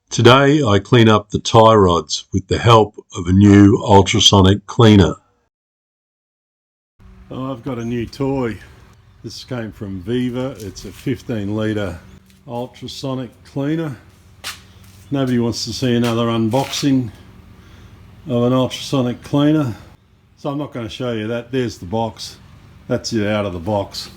Today I clean up the tie rods with the help of a new ultrasonic cleaner. Oh, I've got a new toy. This came from Viva. It's a 15 litre ultrasonic cleaner. Nobody wants to see another unboxing of an ultrasonic cleaner, so I'm not going to show you that. There's the box. That's it out of the box.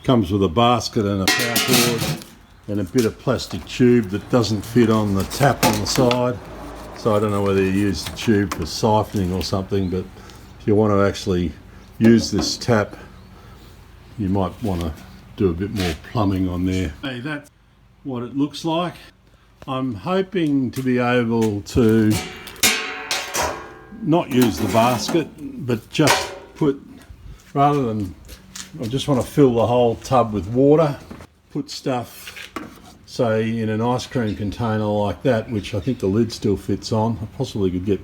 Comes with a basket and a power cord and a bit of plastic tube that doesn't fit on the tap on the side. So I don't know whether you use the tube for siphoning or something, but if you want to actually use this tap, you might want to do a bit more plumbing on there. Hey, that's what it looks like. I'm hoping to be able to not use the basket, but just put, rather than, I just want to fill the whole tub with water, put stuff, say in an ice cream container like that, which I think the lid still fits on. I possibly could get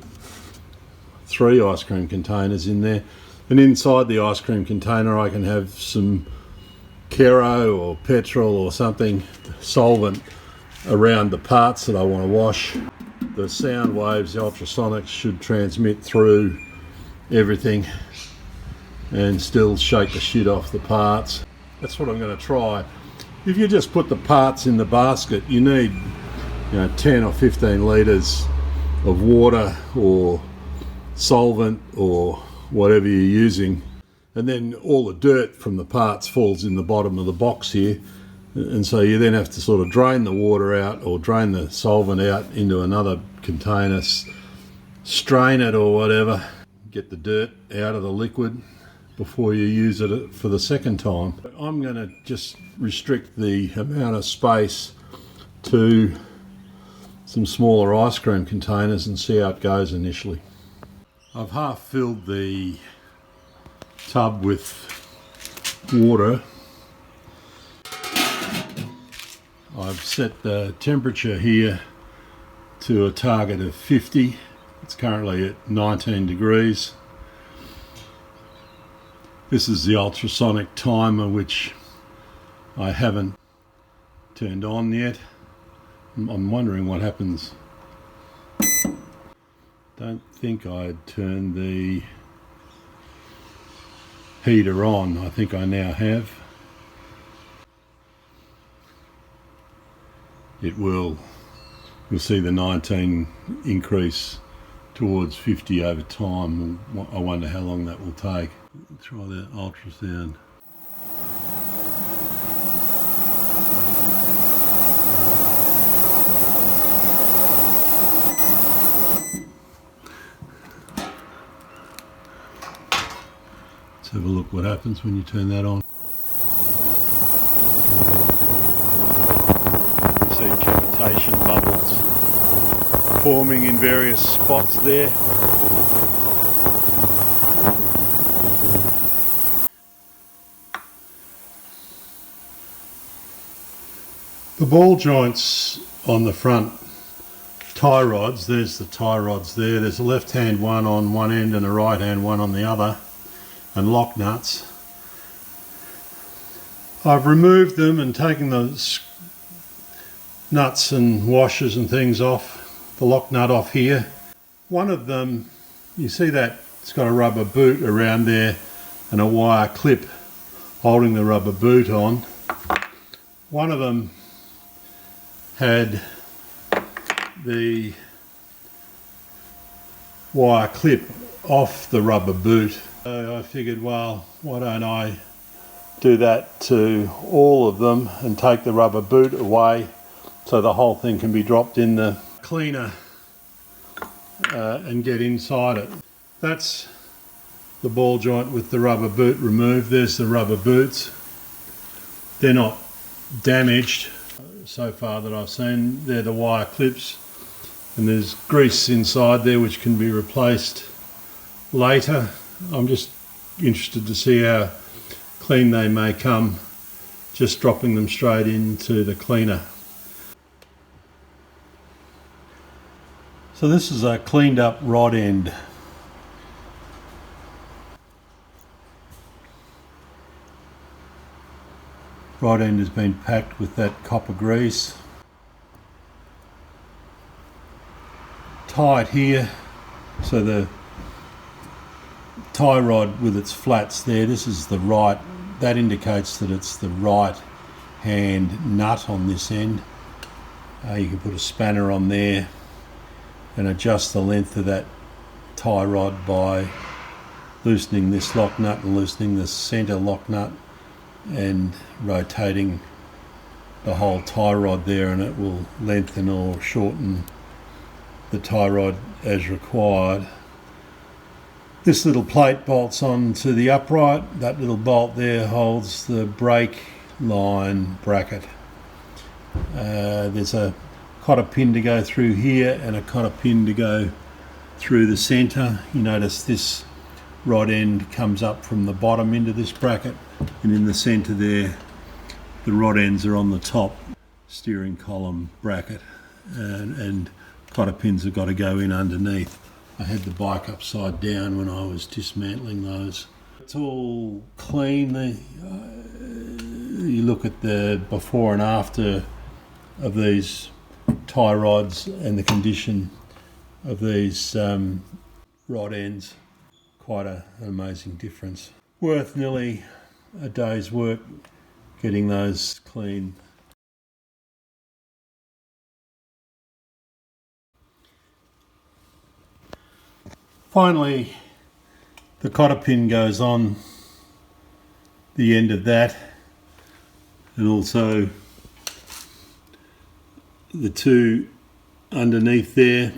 3 ice cream containers in there, and inside the ice cream container I can have some Kero or petrol or something, solvent, around the parts that I want to wash. The sound waves, the ultrasonics, should transmit through everything and still shake the shit off the parts. That's what I'm going to try. If you just put the parts in the basket, you need 10 or 15 litres of water or solvent or whatever you're using, and then all the dirt from the parts falls in the bottom of the box here, and so you then have to sort of drain the water out or drain the solvent out into another container, strain it or whatever, get the dirt out of the liquid before you use it for the second time. I'm going to just restrict the amount of space to some smaller ice cream containers and see how it goes initially. I've half filled the tub with water. I've set the temperature here to a target of 50. It's currently at 19 degrees. This is the ultrasonic timer, which I haven't turned on yet. I'm wondering what happens. Don't think I'd turned the heater on. I think I now have. It will, you'll see the 19 increase towards 50 over time. I wonder how long that will take. Try that ultrasound. Let's have a look what happens when you turn that on. You see cavitation bubbles forming in various spots there. The ball joints on the front tie rods, there's the tie rods there, there's a left hand one on one end and a right hand one on the other, and lock nuts. I've removed them and taken the nuts and washers and things off, the lock nut off here. One of them, you see that it's got a rubber boot around there and a wire clip holding the rubber boot on. One of them had the wire clip off the rubber boot. So I figured, well, why don't I do that to all of them and take the rubber boot away so the whole thing can be dropped in the cleaner and get inside it. That's the ball joint with the rubber boot removed. There's the rubber boots. They're not damaged so far that I've seen. They're the wire clips, and there's grease inside there which can be replaced later. I'm just interested to see how clean they may come just dropping them straight into the cleaner. So this is a cleaned up rod end. Rod end has been packed with that copper grease. tight here, so the tie rod with its flats there, this is the right, that indicates that it's the right hand nut on this end. You can put a spanner on there and adjust the length of that tie rod by loosening this lock nut and loosening the centre lock nut and rotating the whole tie rod there, and it will lengthen or shorten the tie rod as required. This little plate bolts onto the upright. That little bolt there holds the brake line bracket. There's a cotter pin to go through here and a cotter pin to go through the centre. You notice this rod end comes up from the bottom into this bracket, and in the centre there the rod ends are on the top steering column bracket, and cotter pins have got to go in underneath. I had the bike upside down when I was dismantling those. It's all clean. You look at the before and after of these tie rods and the condition of these rod ends. Quite an amazing difference. Worth nearly a day's work getting those clean. Finally, the cotter pin goes on the end of that, and also the two underneath there.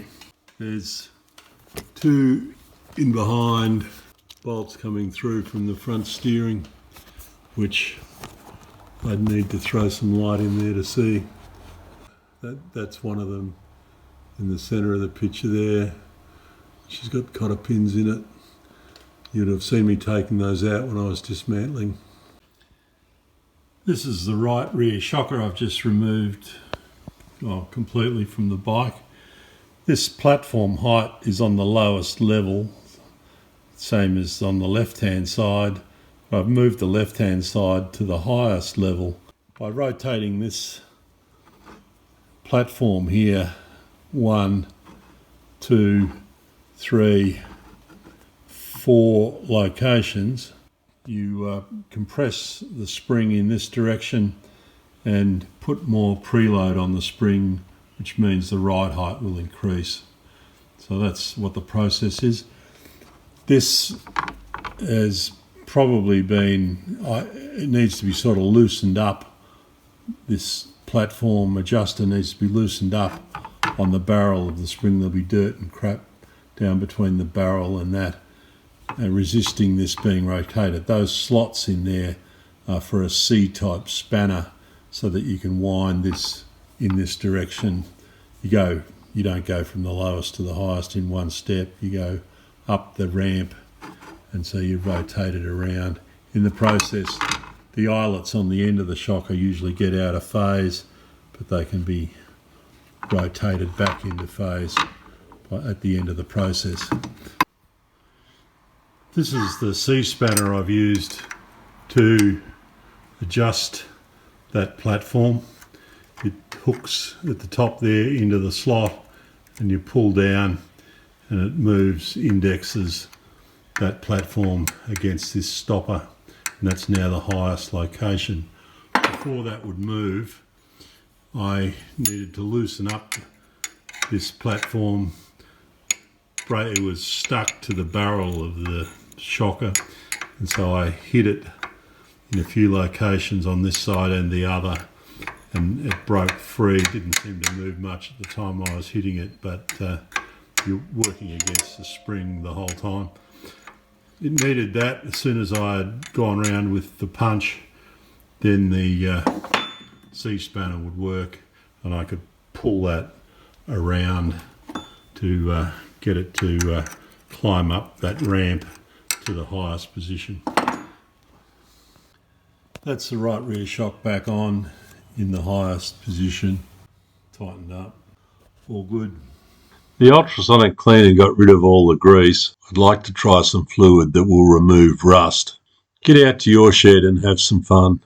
There's two in behind bolts coming through from the front steering, which I'd need to throw some light in there to see. That's one of them in the centre of the picture there. She's got cotter pins in it. You'd have seen me taking those out when I was dismantling. This is the right rear shocker I've just removed completely from the bike. This platform height is on the lowest level, same as on the left hand side. I've moved the left hand side to the highest level by rotating this platform here 1, 2, 3, 4 locations. You compress the spring in this direction and put more preload on the spring, which means the ride height will increase. So that's what the process is. This has probably been, it needs to be sort of loosened up. This platform adjuster needs to be loosened up on the barrel of the spring. There'll be dirt and crap down between the barrel and that, resisting this being rotated. Those slots in there are for a C-type spanner, so that you can wind this in this direction. You don't go from the lowest to the highest in one step. You go up the ramp, and so you rotate it around. In the process, the eyelets on the end of the shocker usually get out of phase, but they can be rotated back into phase at the end of the process. This is the C-spanner I've used to adjust that platform. It hooks at the top there into the slot, and you pull down and it moves, indexes that platform against this stopper, and that's now the highest location. Before that would move, I needed to loosen up this platform. It was stuck to the barrel of the shocker, and so I hit it in a few locations on this side and the other, and it broke free. It didn't seem to move much at the time I was hitting it, but you're working against the spring the whole time. It needed that. As soon as I had gone around with the punch, then the C-spanner would work, and I could pull that around to get it to climb up that ramp to the highest position. That's the right rear shock back on in the highest position, tightened up, all good. The ultrasonic cleaner got rid of all the grease. I'd like to try some fluid that will remove rust. Get out to your shed and have some fun.